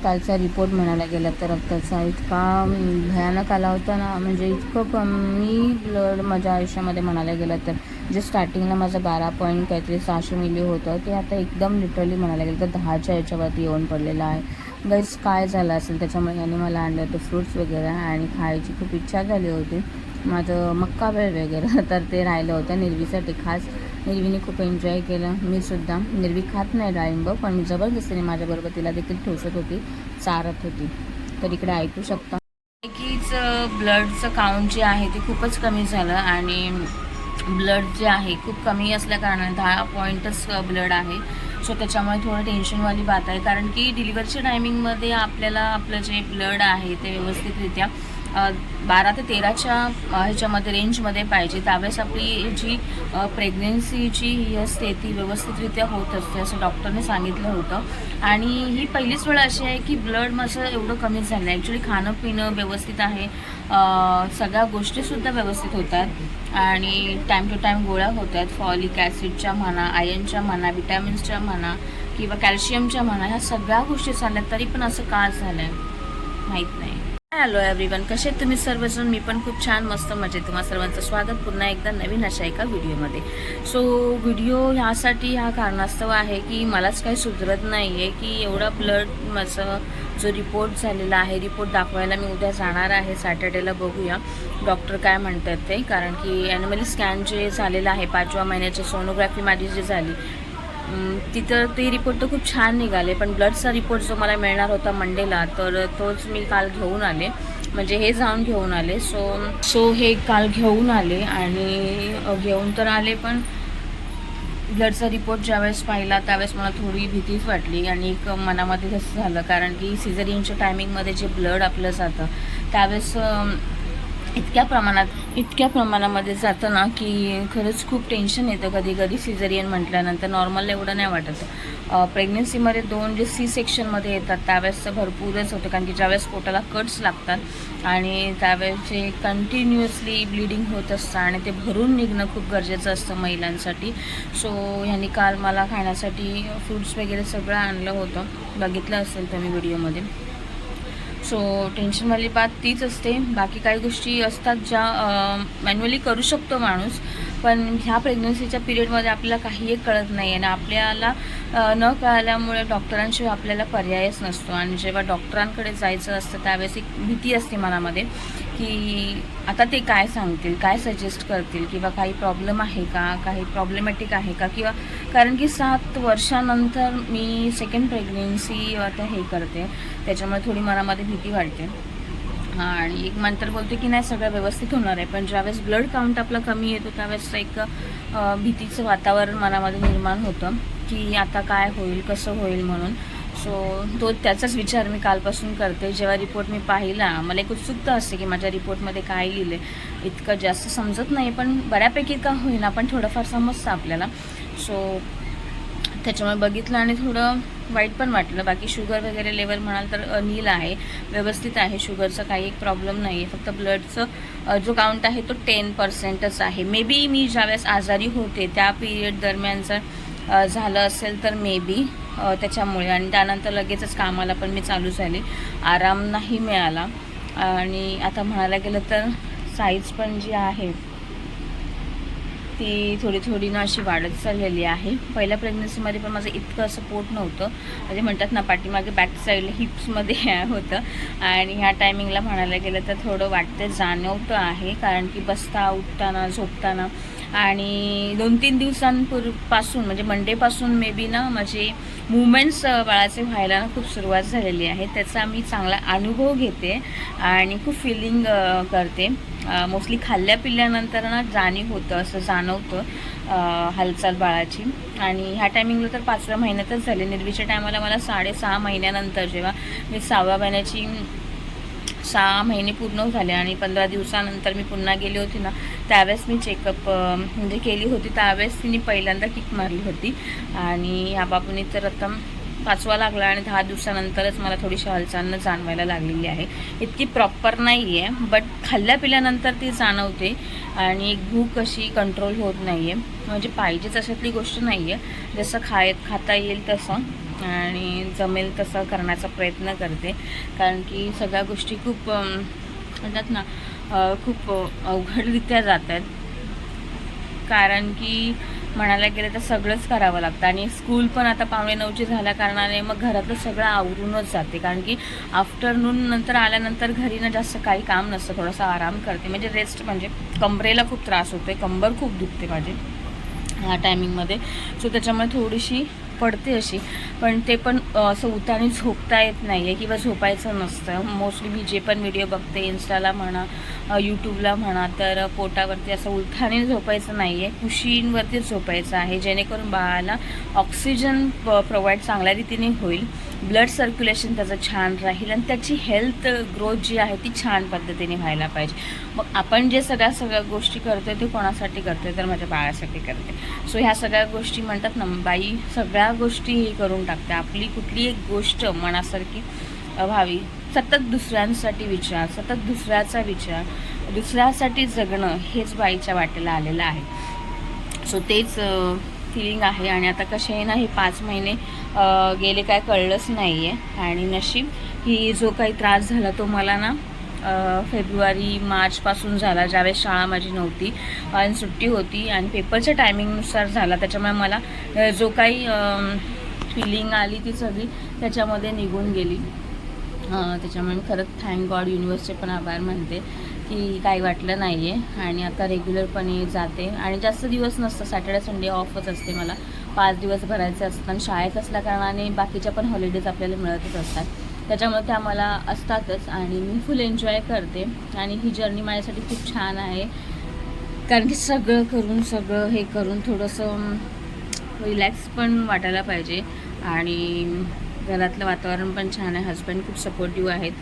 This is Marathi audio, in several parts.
कालचा रिपोर्ट म्हणायला गेला तर रक्ताचा इतका भयानक आला होता ना, म्हणजे इतकं कमी ब्लड माझ्या आयुष्यामध्ये म्हणायला गेलं तर. जे स्टार्टिंगला माझं 12 पॉईंट काहीतरी 600 मिली होतं, ते आता एकदम लिटरली म्हणायला गेलं तर 10च्या याच्यावरती येऊन पडलेलं आहे. गाईस काय झालं असेल त्याच्यामुळे यांनी मला आणलं होतं फ्रूट्स वगैरे आणि खायची खूप इच्छा झाली होती. माझं मक्का बेळ वगैरे तर ते राहिलं होतं निर्वीसाठी खास. निर्वीने खूप एन्जॉय केलं. मी सुद्धा. निर्वी खात नाही डाळिंब, पण मी जबरदस्तीने माझ्याबरोबर तिला देखील ठोसत होती, चारत होती. तर इकडे ऐकू शकता कीच ब्लडचं काउंट जे आहे ते खूपच कमी झालं आणि ब्लड जे आहे खूप कमी असल्या कारणाने 10 पॉईंटच ब्लड आहे. सो त्याच्यामुळे थोडं टेन्शनवाली बात आहे, कारण की डिलिव्हरीच्या टायमिंगमध्ये आपल्याला आपलं जे ब्लड आहे ते व्यवस्थितरित्या 12 ते 13च्या ह्याच्यामध्ये रेंजमध्ये पाहिजे. त्यावेळेस आपली जी प्रेग्नेन्सीची ही असते ती व्यवस्थितरित्या होत असते असं डॉक्टरने सांगितलं होतं. आणि ही पहिलीच वेळ अशी आहे की ब्लड माझं एवढं कमी झालं आहे. ॲक्च्युली खाणं पिणं व्यवस्थित आहे, सगळ्या गोष्टीसुद्धा व्यवस्थित होतात आणि टाईम टू टाईम गोळ्या होत आहेत. फॉलिक ॲसिडच्या म्हणा, आयर्नच्या म्हणा, विटॅमिन्सच्या म्हणा किंवा कॅल्शियमच्या म्हणा, ह्या सगळ्या गोष्टी चालल्या, तरी पण असं का झालं आहे माहीत नाही. हॅलो एव्हरीवन, कसे आहेत तुम्ही सर्वजण? मी पण खूप छान मस्त मजेत. तुम्हा सर्वांचं स्वागत पुन्हा एकदा नवीन अशा एका व्हिडिओमध्ये. सो व्हिडिओ ह्यासाठी ह्या कारणास्तव आहे की मलाच काही सुधरत नाही आहे की एवढा ब्लड माझं जो रिपोर्ट झालेला आहे, रिपोर्ट दाखवायला मी उद्या जाणार आहे सॅटर्डेला. बघूया डॉक्टर काय म्हणतात ते, कारण की ॲनिमली स्कॅन जे झालेलं आहे 5व्या महिन्याची सोनोग्राफी माझी जी झाली तिथं ते रिपोर्ट तर खूप छान निघाले, पण ब्लडचा रिपोर्ट जो मला मिळणार होता मंडेला तर तोच मी काल घेऊन आले, म्हणजे हे जाऊन घेऊन आले. सो हे काल घेऊन आले आणि घेऊन तर आले, पण ब्लडचा रिपोर्ट ज्यावेळेस पाहिला त्यावेळेस मला थोडी भीतीच वाटली आणि एक मनामध्ये तसं झालं, कारण की सिझरियनच्या टायमिंगमध्ये जे ब्लड आपलं जातं त्यावेळेस इतक्या प्रमाणामध्ये जातं ना की खरंच खूप टेन्शन येतं कधी कधी सिझरियन म्हटल्यानंतर. नॉर्मल एवढं नाही वाटत. प्रेग्नेन्सीमध्ये 2 जे सी सेक्शनमध्ये येतात त्यावेळेस भरपूरच होतं, कारण की ज्यावेळेस पोटाला कट्स लागतात आणि त्यावेळेस जे कंटिन्युअसली ब्लिडिंग होत असतं आणि ते भरून निघणं खूप गरजेचं असतं महिलांसाठी. सो ह्यांनी काल मला खाण्यासाठी फ्रूट्स वगैरे सगळं आणलं होतं, बघितलं असेल तुम्ही व्हिडिओमध्ये. सो टेन्शनवाली बात तीच असते. बाकी काही गोष्टी असतात ज्या मॅन्युअली करू शकतो माणूस, पण ह्या प्रेग्नन्सीच्या पिरियडमध्ये आपल्याला काही एक कळत नाही आणि आपल्याला न कळल्यामुळे डॉक्टरांशिवाय आपल्याला पर्यायच नसतो. आणि जेव्हा डॉक्टरांकडे जायचं असतं त्यावेळेस एक भीती असते मनामध्ये की आता ते काय सांगतील, काय सजेस्ट करतील, किंवा काही प्रॉब्लेम आहे का, काही प्रॉब्लेमॅटिक आहे का, किंवा कारण की 7 वर्षानंतर मी सेकंड प्रेग्नेन्सी आता हे करते, त्याच्यामुळे थोडी मनामध्ये भीती वाटते. आणि एक मन तर बोलते की नाही सगळं व्यवस्थित होणार आहे, पण ज्यावेळेस ब्लड काउंट आपला कमी येतो त्यावेळेस एक भीतीचं वातावरण मनामध्ये निर्माण होतं की आता काय होईल, कसं होईल म्हणून. सो त्याचाच विचार मी कालपासून करते. जेव्हा रिपोर्ट मी पाहिला, मला एक उत्सुकता असते की माझ्या रिपोर्टमध्ये काय लिहिलं. इतकं जास्त समजत नाही, पण बऱ्यापैकी का होईना पण थोडंफार समजतं आपल्याला. सो त्याच्यामुळे बघितलं आणि थोडं वाईट पण वाटलं. बाकी शुगर वगैरे लेवल म्हणाल तर नील आहे, व्यवस्थित आहे. शुगरचा काही एक प्रॉब्लेम नाही आहे. फक्त ब्लडचं जो काउंट आहे तो 10%च आहे. मे बी मी ज्यावेळेस आजारी होते त्या पिरियड दरम्यान जर झालं असेल तर मे बी त्याच्यामुळे. आणि त्यानंतर लगेचच कामाला पण मी चालू झाली, आराम नाही मिळाला. आणि आता म्हणायला गेलं तर साईज पण जी आहे ती थोडी ना अशी वाढत चाललेली आहे. पहिल्या प्रेग्नन्सीमध्ये पण माझं इतकं असं पोट नव्हतं, म्हणजे म्हणतात ना पाठीमागे बॅक साईडला हिप्समध्ये होतं. आणि ह्या टायमिंगला म्हणायला गेलं तर थोडं वाटतं, जाणवतं आहे, कारण की बसता उठताना झोपताना आणि 2-3 दिवसांपासून म्हणजे मंडेपासून मे बी ना माझे मुवमेंट्स बाळाचे व्हायला ना खूप सुरुवात झालेली आहे. त्याचा मी चांगला अनुभव घेते आणि खूप फिलिंग करते. मोस्टली खाल्ल्या पिल्ल्यानंतर ना जाणीव होतं, असं जाणवतं हालचाल बाळाची. आणि ह्या टायमिंगला तर 5व्या महिन्यातच झाले. निर्वीच्या टायमाला मला 6.5 महिन्यानंतर, जेव्हा मी 6व्या महिन्याची 6 महिने पूर्ण झाले आणि 15 दिवसानंतर मी पुन्हा गेली होती ना, त्यावेळेस मी चेकअप म्हणजे केली होती. त्यावेळेस तिने पहिल्यांदा किक मारली होती आणि ह्या बाबूने तर आता 5वा लागला आणि 10 दिवसानंतरच मला थोडीशी हालचाल जाणवायला लागलेली आहे. इतकी प्रॉपर नाही आहे, बट खाल्ल्या पिल्यानंतर ती जाणवते. आणि एक भूक अशी कंट्रोल होत नाही आहे, म्हणजे पाहिजेच अशातली गोष्ट नाही आहे. जसं खाता येईल तसं आणि जमेल तसं करण्याचा प्रयत्न करते, कारण की सगळ्या गोष्टी खूप म्हणतात ना खूप अवघडरित्या जात आहेत. कारण की म्हणायला गेलं तर सगळंच करावं लागतं आणि स्कूल पण आता 8:45ची झाल्या कारणाने मग घरातलं सगळं आवरूनच जाते, कारण की आफ्टरनून नंतर आल्यानंतर घरी ना जास्त काही काम नसतं, थोडासा आराम करते, म्हणजे रेस्ट, म्हणजे कमरेला खूप त्रास होतो आहे, कंबर खूप दुखते माझी ह्या टायमिंगमध्ये. सो त्याच्यामुळे थोडीशी पडते अशी, पण ते पण असं उतानी झोपता येत नाही आहे किंवा झोपायचं नसतं. मोस्टली मी जे पण व्हिडिओ बघते इन्स्टाला म्हणा यूट्यूबला म्हणा, तर पोटावरती असं उलथाने झोपायचं नाही आहे, कुशींवरतीच झोपायचं आहे, जेणेकरून बाळाला ऑक्सिजन प्रोव्हाइड चांगल्या रीतीने होईल, ब्लड सर्क्युलेशन त्याचं छान राहील आणि त्याची हेल्थ ग्रोथ जी आहे ती छान पद्धतीने व्हायला पाहिजे. मग आपण जे सगळ्या गोष्टी करतो आहे ते कोणासाठी करतो आहे, तर माझ्या बाळासाठी करते. सो ह्या सगळ्या गोष्टी म्हणतात ना, बाई सगळ्या गोष्टी ही करून टाकते. आपली कुठली एक गोष्ट मनासारखी व्हावी, सतत दुसऱ्यांसाठी विचार, सतत दुसऱ्याचा विचार, दुसऱ्यासाठी जगणं हेच बाईच्या वाटेला आलेलं आहे. सो तेच फिलिंग आहे. आणि आता कसे ना हे 5 महिने गेले काय कळलंच नाही आहे. आणि नशीब की जो काही त्रास झाला तो मला ना फेब्रुवारी मार्चपासून झाला, ज्यावेळेस शाळा माझी नव्हती आणि सुट्टी होती आणि पेपरच्या टायमिंगनुसार झाला. त्याच्यामुळे मला जो काही फिलिंग आली ती सगळी त्याच्यामध्ये निघून गेली. त्याच्यामुळे मी खरंच थँक गॉड युनिवर्सचे पण आभार मानते की काही वाटलं नाही आहे. आणि आता रेग्युलरपणे जाते आणि जास्त दिवस नसतं, सॅटर्डे संडे ऑफच असते मला, 5 दिवस भरायचे असतात. आणि शाळेत असल्याकारणाने बाकीच्या पण हॉलिडेज आपल्याला मिळतच असतात, त्याच्यामुळे त्या मला असतातच आणि मी फुल एन्जॉय करते. आणि ही जर्नी माझ्यासाठी खूप छान आहे, कारण की सगळं हे करून थोडंसं रिलॅक्स पण वाटायला पाहिजे. आणि घरातलं वातावरण पण छान आहे, हस्बंड खूप सपोर्टिव्ह आहेत,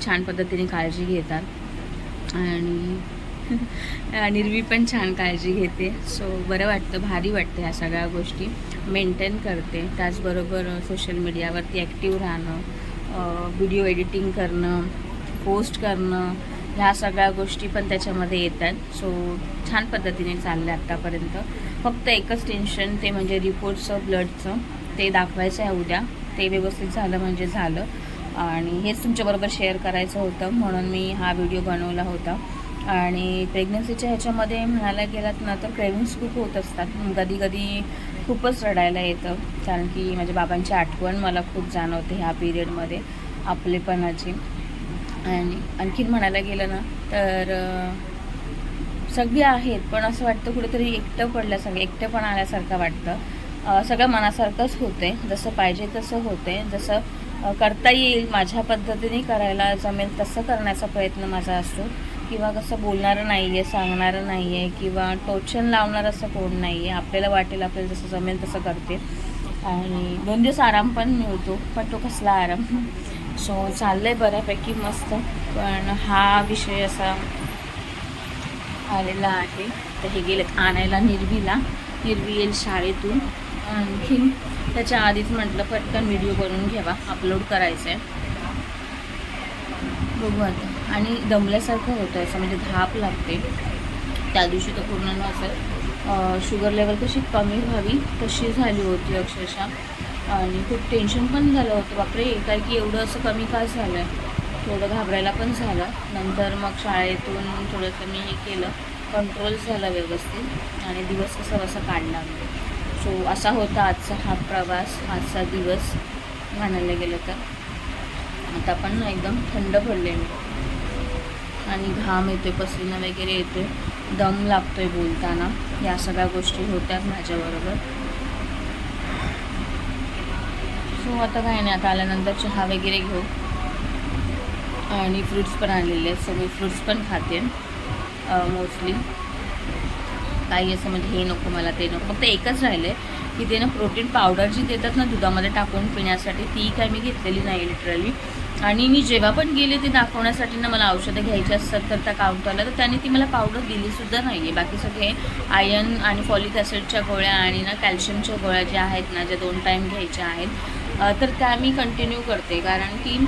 छान पद्धतीने काळजी घेतात आणि निर्वी पण छान काळजी घेते. सो बरं वाटतं, भारी वाटतं ह्या सगळ्या गोष्टी मेंटेन करते. त्याचबरोबर सोशल मीडियावरती ॲक्टिव्ह राहणं, व्हिडिओ एडिटिंग करणं, पोस्ट करणं, ह्या सगळ्या गोष्टी पण त्याच्यामध्ये येतात. सो छान पद्धतीने चाललं आहे आत्तापर्यंत. फक्त एकच टेन्शन, ते म्हणजे रिपोर्टचं, ब्लडचं, ते दाखवायचं आहे उद्या. ते व्यवस्थित झालं म्हणजे झालं. आणि हेच तुमच्याबरोबर शेअर करायचं होतं म्हणून मी हा व्हिडिओ बनवला होता. आणि प्रेग्नन्सीच्या ह्याच्यामध्ये म्हणायला गेलात ना तर क्रेविंग्स खूप होत असतात, कधी कधी खूपच रडायला येतं, कारण की माझ्या बाबांची आठवण मला खूप जाणवते ह्या पिरियडमध्ये, आपलेपणाची. आणि आणखीन म्हणायला गेलं ना तर सगळी आहेत, पण असं वाटतं कुठेतरी एकटं आल्यासारखं वाटतं. सगळं मनासारखंच होते, जसं पाहिजे तसं होते, जसं करता येईल माझ्या पद्धतीने करायला जमेल तसं करण्याचा प्रयत्न माझा असतो. किंवा कसं बोलणारं नाही आहे, सांगणारं नाही आहे, किंवा टोचन लावणारं असं कोण नाही आहे. आपल्याला वाटेल आपल्याला जसं जमेल तसं करते. आणि 2 दिवस आराम पण मिळतो, पण तो कसला आराम. सो चाललं आहे बऱ्यापैकी मस्त. पण हा विषय असा आलेला आहे. तर हे गेलेत आणायला निर्वी येईल शाळेतून. आणखीन त्याच्या आधीच म्हटलं पटकन व्हिडिओ बनवून घ्यावा, अपलोड करायचं आहे. बघू आता. आणि दमल्यासारखं होतं असं, म्हणजे धाप लागते. त्या दिवशी तर पूर्ण असं शुगर लेवल कशी कमी व्हावी तशी झाली होती अक्षरशः. आणि खूप टेन्शन पण झालं होतं, बापरे काय की एवढं असं कमी काय झालं आहे, थोडं घाबरायला पण झालं. नंतर मग शाळेतून थोडंसं मी हे केलं, कंट्रोल झालं व्यवस्थित आणि दिवस कसा काढला. सो असा होता आजचा हा प्रवास, आजचा दिवस म्हणायला गेलं तर. आता पण एकदम थंड पडले मी आणि घाम येतोय, पसीना वगैरे येतोय, दम लागतोय बोलताना. या सगळ्या गोष्टी होत्या माझ्याबरोबर. सो आता काय नाही, आता आल्यानंतर चहा वगैरे घेऊ आणि फ्रूट्स पण आणलेले आहेत. सो मी फ्रूट्स पण खाते मोस्टली. काही असं म्हणजे हे नको मला ते नको, फक्त एकच राहिले की ते ना प्रोटीन पावडर जी देतात ना दुधामध्ये टाकून पिण्यासाठी, ती काय मी घेतलेली नाही लिटरली. आणि मी जेव्हा पण गेले ते दाखवण्यासाठी ना मला औषधं घ्यायची असतात तर त्या काउंटरला, तर त्याने ती मला पावडर दिलीसुद्धा नाही आहे. बाकी सगळे आयर्न आणि फॉलिक ॲसिडच्या गोळ्या आणि ना कॅल्शियमच्या गोळ्या ज्या आहेत ना, ज्या 2 टाईम घ्यायच्या आहेत, तर त्या मी कंटिन्यू करते, कारण की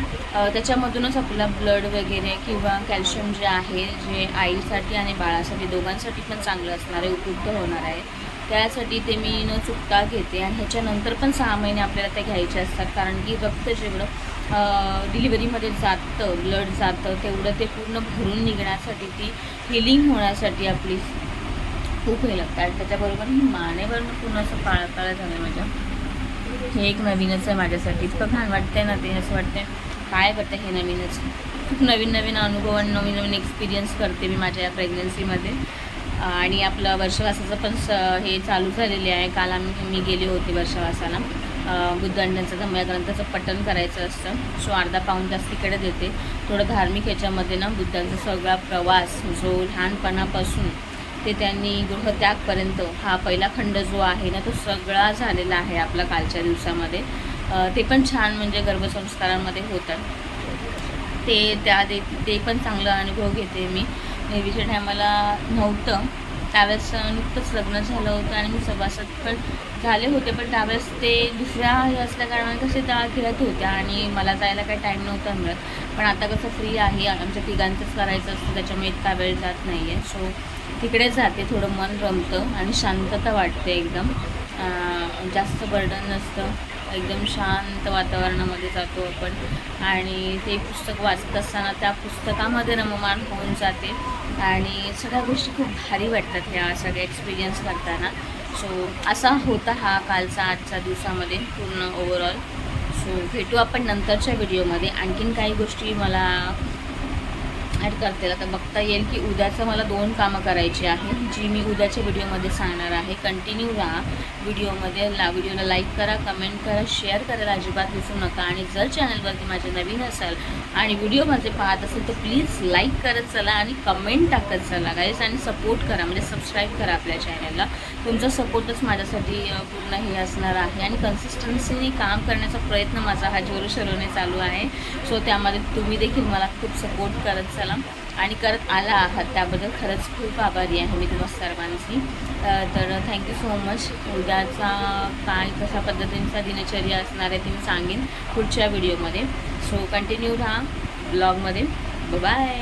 त्याच्यामधूनच आपला ब्लड वगैरे किंवा कॅल्शियम जे आहे, जे आईसाठी आणि बाळासाठी दोघांसाठी पण चांगलं असणार आहे, उपयुक्त होणार आहे. त्यासाठी ते मी न चुकता घेते. आणि ह्याच्यानंतर पण 6 महिने आपल्याला ते घ्यायचे असतात, कारण की रक्त जेवढं डिलिव्हरीमध्ये जातं, ब्लड जातं, तेवढं ते पूर्ण भरून निघण्यासाठी, ती हिलिंग होण्यासाठी आपली खूप हे लागतात. त्याच्याबरोबर मानेवरनं पूर्ण असं काळा काळा झालं माझ्या. हे एक नवीनच आहे माझ्यासाठी. इतकं छान वाटतंय ना ते, असं वाटतंय काय करते हे नवीनच. खूप नवीन नवीन अनुभव आणि नवीन नवीन एक्सपिरियन्स करते मी माझ्या या प्रेग्नन्सीमध्ये. आणि आपलं वर्षवासाचं पण हे चालू झालेले आहे. काल मी गेले होते वर्षवासाला. बुद्धांचं धम्मग्रंथाचं पठण करायचं असतं, सो अर्धा पाऊण तास तिकडे देते. थोडं धार्मिक ह्याच्यामध्ये ना बुद्धांचा सगळा प्रवास जो लहानपणापासून ते त्यांनी गृहत्यागपर्यंत हा पहिला खंड जो आहे ना, तो सगळा झालेला आहे आपला कालच्या दिवसामध्ये. ते पण छान म्हणजे गर्भसंस्कारांमध्ये होतं ते पण चांगला अनुभव घेते मी. नेहमीच्या टायमाला नव्हतं, त्यावेळेस नुकतंच लग्न झालं होतं आणि मी सभासद पण झाले होते, पण त्यावेळेस ते दुसऱ्या हे असल्याकारणाने कसे त्या खेळत होत्या आणि मला जायला काही टाईम नव्हता मिळत. पण आता कसं फ्री आहे, आमच्या तिघांचंच करायचं असतं, त्याच्यामुळे इतका वेळ जात नाही आहे. सो तिकडे जाते, थोडं मन रमतं आणि शांतता वाटते एकदम. जास्त बर्डन नसतं, एकदम शांत वातावरणामध्ये जातो आपण. आणि ते पुस्तक वाचत असताना त्या पुस्तकामध्ये रममाण होऊन जाते आणि सगळ्या गोष्टी खूप भारी वाटतात ह्या सगळ्या एक्सपिरियन्स करताना. सो असा होता हा कालचा आजच्या दिवसामध्ये पूर्ण ओव्हरऑल. सो भेटू आपण नंतरच्या व्हिडिओमध्ये. आणखीन काही गोष्टी मला ॲड करते, तर बघता येईल की उद्याचं मला 2 कामं करायची आहे, जी मी उद्याच्या व्हिडिओमध्ये सांगणार आहे. कंटिन्यू राहा व्हिडिओमध्ये. व्हिडिओला लाईक करा, कमेंट करा, शेअर करायला अजिबात विसरू नका. आणि जर चॅनलवरती माझे नवीन असाल आणि व्हिडिओ माझे पाहत असेल तर प्लीज लाईक करत चला आणि कमेंट टाकत चला गाईस. आणि सपोर्ट करा, म्हणजे सबस्क्राईब करा आपल्या चॅनलला. तुमचा सपोर्टच माझ्यासाठी पूर्ण हे असणार आहे. आणि कन्सिस्टन्सीने काम करण्याचा प्रयत्न माझा हा जोरशोराने चालू आहे. सो त्यामध्ये तुम्ही देखील मला खूप सपोर्ट करत चला आणि करत आला आहात, त्याबद्दल खरंच खूप आभारी आहे मी तुम्हा सर्वांची. तर थँक्यू सो मच. उद्याचा काय कशा पद्धतींचा दिनचर्या असणार आहे ते मी सांगेन पुढच्या व्हिडिओमध्ये. सो कंटिन्यू राहा ब्लॉगमध्ये. बाय.